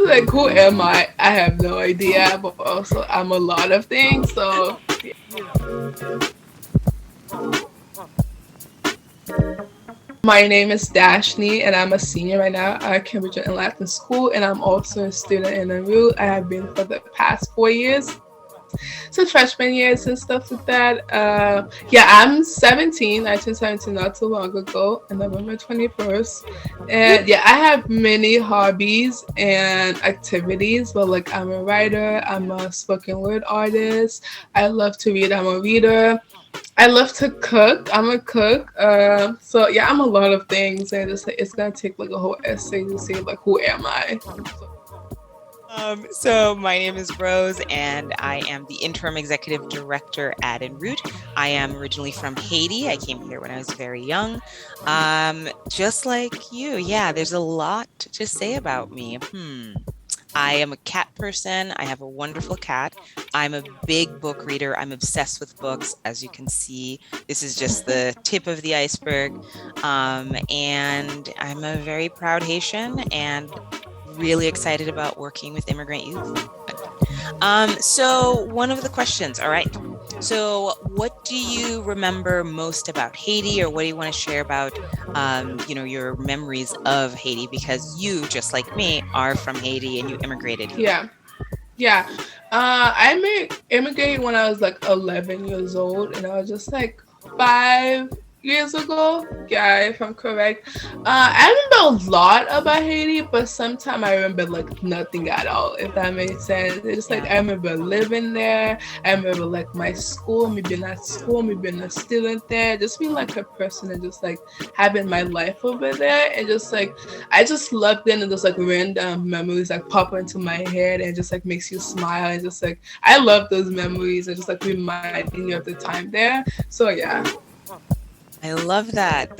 like, who am I? I have no idea, but also I'm a lot of things. So, my name is Dachenie, and I'm a senior right now at Cambridge and Latin School, and I'm also a student in Enroot. I have been for the past 4 years. So freshman years and stuff like that. Yeah, I'm 17. I turned 17 not too long ago, on November 21st. And yeah, I have many hobbies and activities, but like I'm a writer, I'm a spoken word artist. I love to read, I'm a reader. I love to cook. I'm a cook. So yeah, I'm a lot of things, and it's gonna take like a whole essay to say like who am I. So my name is Rose, and I am the interim executive director at Enroot. I am originally from Haiti. I came here when I was very young. Just like you, yeah, there's a lot to say about me. I am a cat person. I have a wonderful cat. I'm a big book reader. I'm obsessed with books. As you can see, this is just the tip of the iceberg. And I'm a very proud Haitian and really excited about working with immigrant youth. So one of the questions, all right. So what do you remember most about Haiti, or what do you want to share about, your memories of Haiti? Because you, just like me, are from Haiti and you immigrated here. Yeah. I immigrated when I was like 11 years old, and I was just like 5 years ago. Yeah, if I'm correct. I remember a lot about Haiti, but sometimes I remember like nothing at all, if that makes sense. It's just like I remember living there. I remember like my school, me being at school, me being a student there, just being like a person and just like having my life over there. And just like I just loved it, and just like random memories like pop into my head and just like makes you smile, and just like I love those memories and just like reminding you of the time there. So yeah. I love that.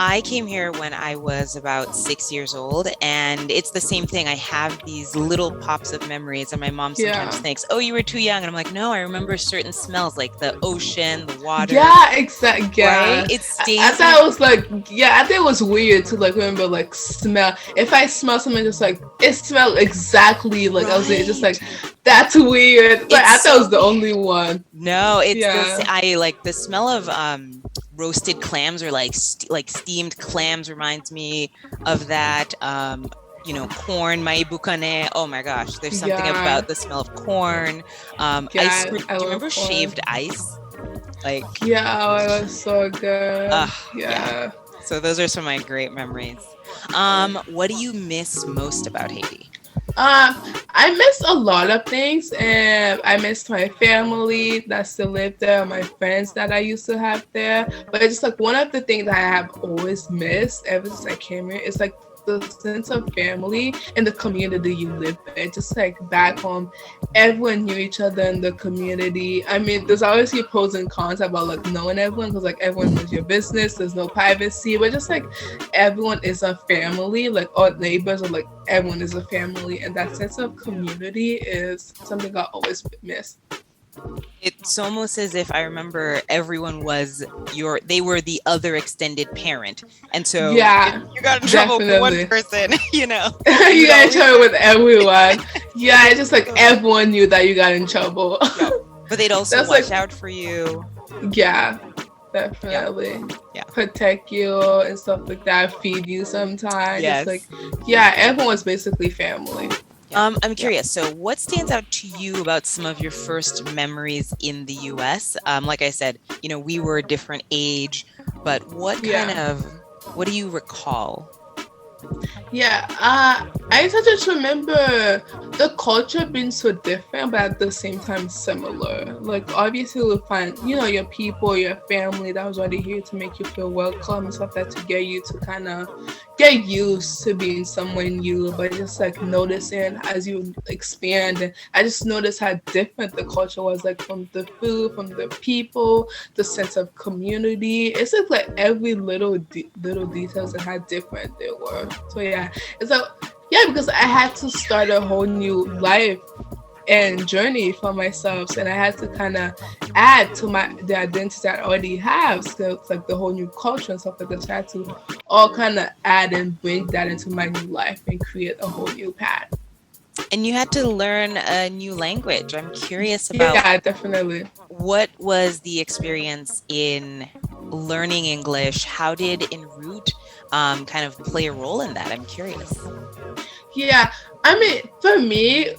I came here when I was about 6 years old, and it's the same thing. I have these little pops of memories, and my mom sometimes thinks, "Oh, you were too young," and I'm like, "No, I remember certain smells, like the ocean, the water." Yeah, exactly. Yeah, right. It stays. I thought it was like, I think it was weird to like remember like smell. If I smell something, just like it smelled exactly like I was just like, that's weird. But I thought it was the only one. No, it's I like the smell of roasted clams, or like steamed clams reminds me of that. Corn, maibukane. Oh my gosh, there's something about the smell of corn. Ice cream. Do you remember corn. Shaved ice? Like oh, it was so good. Yeah. So those are some of my great memories. What do you miss most about Haiti? I miss a lot of things, and I miss my family that still live there, my friends that I used to have there. But it's just like one of the things that I have always missed ever since I came here is like the sense of family and the community you live in. Just like back home, everyone knew each other in the community. I mean, there's obviously pros and cons about like knowing everyone, because like everyone knows your business, there's no privacy, but just like everyone is a family, like all neighbors, or like everyone is a family, and that sense of community is something I always miss. It's almost as if I remember everyone was they were the other extended parent. And so you got in trouble with one person, you got in trouble with everyone. It's just like everyone knew that you got in trouble. But they'd also watch out for you. Yeah, definitely. Yeah. Protect you and stuff like that, feed you sometimes. Yes. It's like, everyone's basically family. I'm curious. So what stands out to you about some of your first memories in the US? Like I said, we were a different age, but what do you recall? I just remember the culture being so different, but at the same time similar. Like obviously we'll find, your people, your family that was already here to make you feel welcome and stuff, that to get you to kind of get used to being somewhere new. But just like noticing as you expand, and I just noticed how different the culture was, like from the food, from the people, the sense of community. It's just like every little details and how different they were. So it's like because I had to start a whole new life and journey for myself, and I had to kind of add to the identity that I already have. So it's like the whole new culture and stuff like that. So I had to all kind of add and bring that into my new life and create a whole new path. And you had to learn a new language. I'm curious about Yeah, definitely. what was the experience in learning English? How did Enroot kind of play a role in that? I'm curious. Yeah, I mean, for me,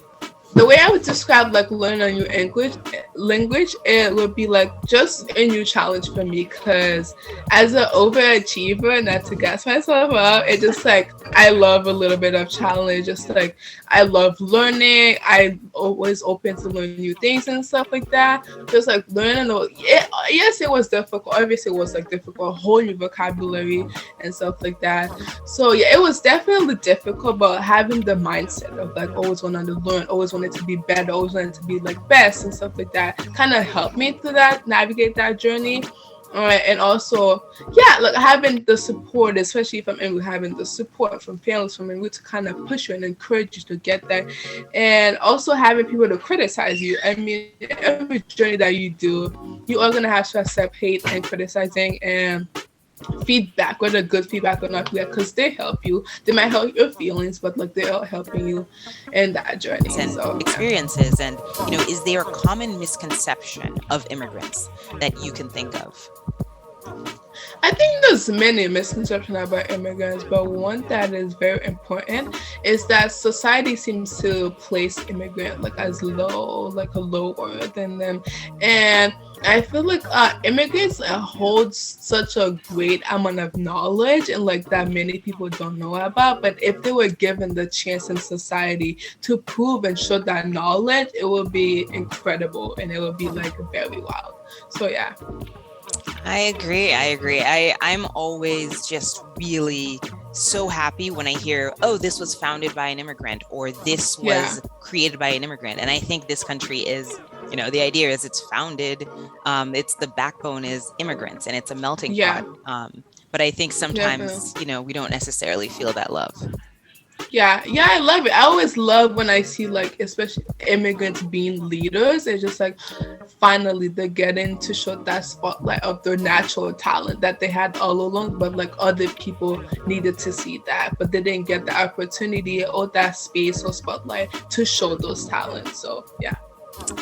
the way I would describe like learning a new language, it would be like just a new challenge for me. Because as an overachiever, not to gas myself up, it just like I love a little bit of challenge. Just like I love learning. I'm always open to learn new things and stuff like that. Just like learning. Yes, it was difficult. Obviously, it was like difficult, whole new vocabulary and stuff like that. So yeah, it was definitely difficult, but having the mindset of like always wanting to learn, always wanted to be better, always wanted to be like best and stuff like that, kind of helped me through that, navigate that journey. And also, yeah, like having the support, especially if I'm in, having the support from families, from Enroot to kind of push you and encourage you to get there, and also having people to criticize you. I mean, every journey that you do, you are gonna have to accept hate and criticizing and feedback, whether good feedback or not feedback, because they help you. They might help your feelings, but like they are helping you in that journey. And So experiences, and is there a common misconception of immigrants that you can think of? I think there's many misconceptions about immigrants, but one that is very important is that society seems to place immigrant like as low, like a lower than them, and I feel like immigrants hold such a great amount of knowledge and like that many people don't know about. But if they were given the chance in society to prove and show that knowledge, it would be incredible and it would be like very wild. So yeah. I agree. I'm always just really so happy when I hear, oh, this was founded by an immigrant, or this was created by an immigrant. And I think this country is, the idea is it's founded, it's the backbone is immigrants, and it's a melting pot. But I think sometimes, we don't necessarily feel that love. Yeah, I love it. I always love when I see like especially immigrants being leaders. It's just like finally they're getting to show that spotlight of their natural talent that they had all along, but like other people needed to see that, but they didn't get the opportunity or that space or spotlight to show those talents. So yeah.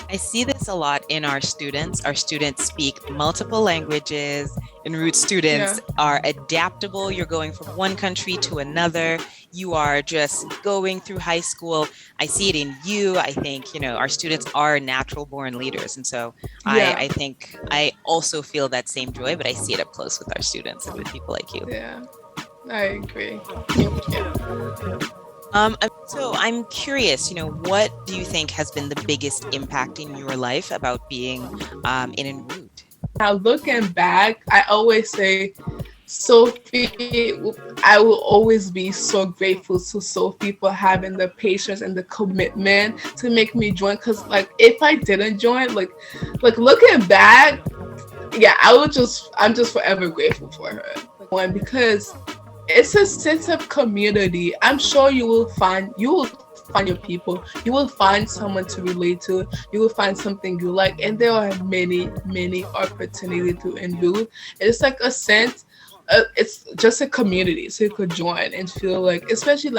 I see this a lot in our students. Our students speak multiple languages. Enroot students are adaptable. You're going from one country to another. You are just going through high school. I see it in you. I think, our students are natural born leaders. And so I think I also feel that same joy, but I see it up close with our students and with people like you. Yeah, I agree. Thank you. So I'm curious, what do you think has been the biggest impact in your life about being in Enroot? Now looking back, I always say, Sophie, I will always be so grateful to Sophie for having the patience and the commitment to make me join. Because like if I didn't join, like looking back, I'm just forever grateful for her. One, because it's a sense of community. I'm sure you will find your people. You will find someone to relate to. You will find something you like, and there are many opportunities to Enroot. It's like a sense. It's just a community, so you could join and feel like, especially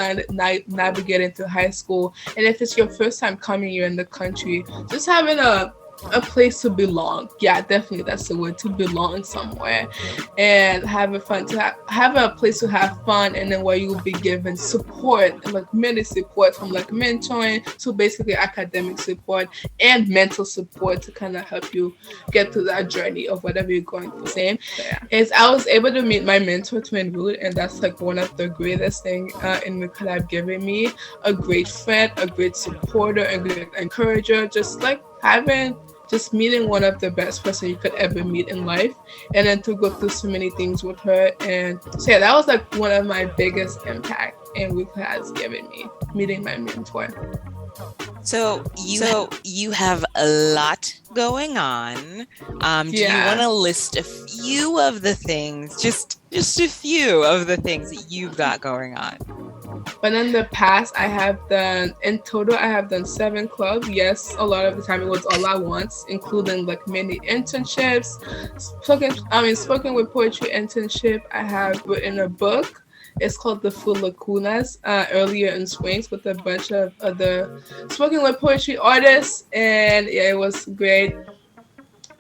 navigating to high school, and if it's your first time coming here in the country, just having a place to belong. Yeah, definitely that's the word, to belong somewhere and having fun, to have a place to have fun, and then where you will be given support and like many support from like mentoring to basically academic support and mental support to kind of help you get through that journey of whatever you're going through. Same is I was able to meet my mentor to Enroot, and that's like one of the greatest things Enroot could have given me. A great friend, a great supporter, a great encourager, just meeting one of the best person you could ever meet in life, and then to go through so many things with her. And so yeah, that was like one of my biggest impact Enroot has given me, meeting my mentor. So you have a lot going on. Do you want to list a few of the things, just a few of the things that you've got going on? But in the past, in total, I have done 7 clubs. Yes, a lot of the time it was all at once, including like many internships, spoken with poetry internship. I have written a book. It's called The Full Lacunas, earlier in Springs, with a bunch of other spoken word poetry artists. And yeah, it was great.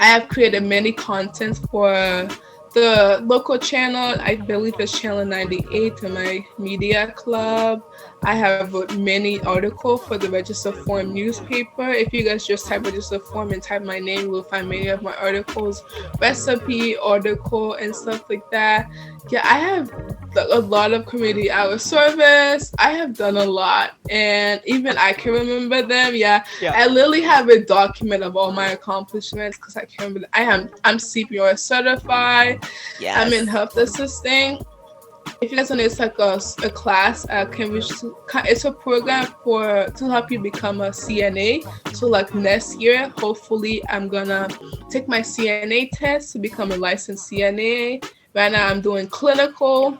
I have created many contents for the local channel. I believe it's Channel 98 in my media club. I have wrote many articles for the Register Form newspaper. If you guys just type Register Form and type my name, you will find many of my articles, recipe, article, and stuff like that. Yeah, I have a lot of community hour service. I have done a lot, and even I can remember them. Yeah, Yeah. I literally have a document of all my accomplishments because I can remember. I'm CPR certified. I'm Yes. in health assisting. If you guys know, it's like a class at Cambridge. It's a program to help you become a CNA. So like next year, hopefully, I'm gonna take my CNA test to become a licensed CNA. Right now, I'm doing clinical.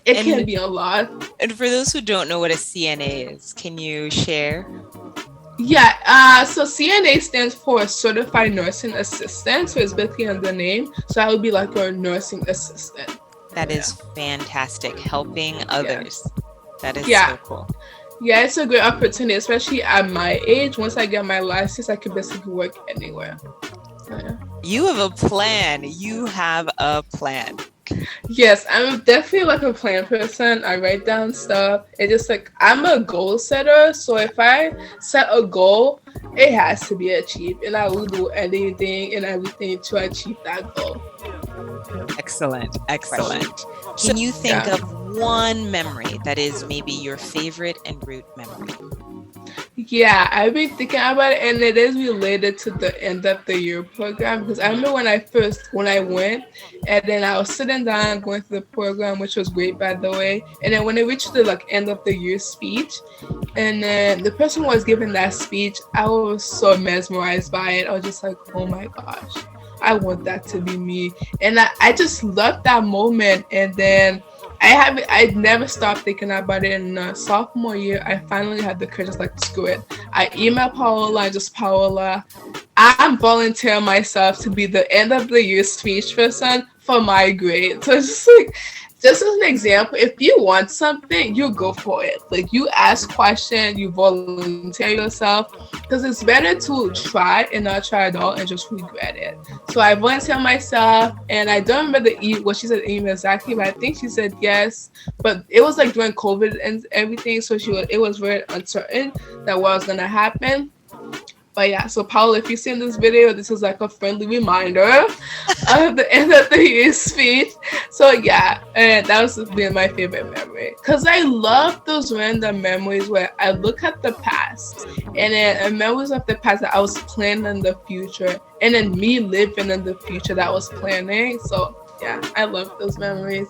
It can And be a lot. and for those who don't know what a CNA is, can you share? Yeah, so CNA stands for Certified Nursing Assistant, so it's basically on the name. So I would be like your nursing assistant. That Yeah. is fantastic. Helping others. That is Yeah. so cool. Yeah, it's a great opportunity, especially at my age. Once I get my license, I could basically work anywhere. So, yeah. You have a plan. You have a plan. Yes, I'm definitely like a plan person. I write down stuff. It's just like I'm a goal setter. So if I set a goal, it has to be achieved, and I will do anything and everything to achieve that goal. Excellent. Excellent. Can you think Yeah. of one memory that is maybe your favorite Enroot memory? Yeah, I've been thinking about it, and it is related to the end of the year program because I remember when I went, and then I was sitting down going through the program, which was great by the way. And then when it reached the like end of the year speech, and then the person who was giving that speech, I was so mesmerized by it. I was just like, oh my gosh, I want that to be me, and I just loved that moment. And then I never stopped thinking about it. In sophomore year, I finally had the courage, just like, screw it. I emailed Paola, Paola, I'm volunteering myself to be the end of the year speech person for my grade. So it's just as an example, if you want something, you go for it. Like, you ask questions, you volunteer yourself, because it's better to try and not try at all and just regret it. So I volunteered myself, and I don't remember what she said email exactly, but I think she said yes. But it was like during COVID and everything, so it was very uncertain that what was gonna happen. But yeah, so Paul, if you see in this video, this is like a friendly reminder of the end of the year speech. So yeah, and that was been my favorite memory. Because I love those random memories where I look at the past and then memories of the past that I was planning in the future, and then me living in the future that I was planning. So yeah, I love those memories.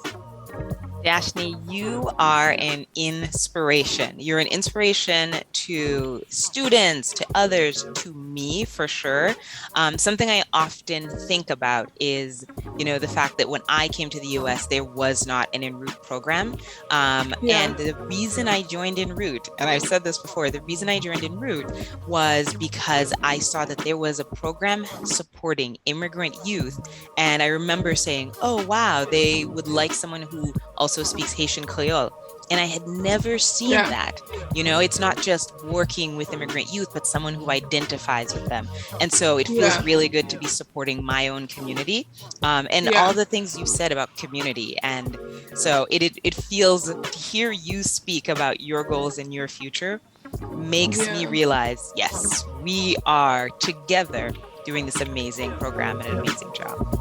Dachenie, you are an inspiration. You're an inspiration to students, to others, to me for sure. Something I often think about is, the fact that when I came to the US, there was not an Enroot program. And the reason I joined Enroot, and I've said this before, the reason I joined Enroot was because I saw that there was a program supporting immigrant youth. And I remember saying, oh, wow, they would like someone who also speaks Haitian Creole. And I had never seen that. It's not just working with immigrant youth, but someone who identifies with them. And so it feels really good to be supporting my own community, and all the things you said about community. And so it feels to hear you speak about your goals and your future makes me realize, yes, we are together doing this amazing program and an amazing job.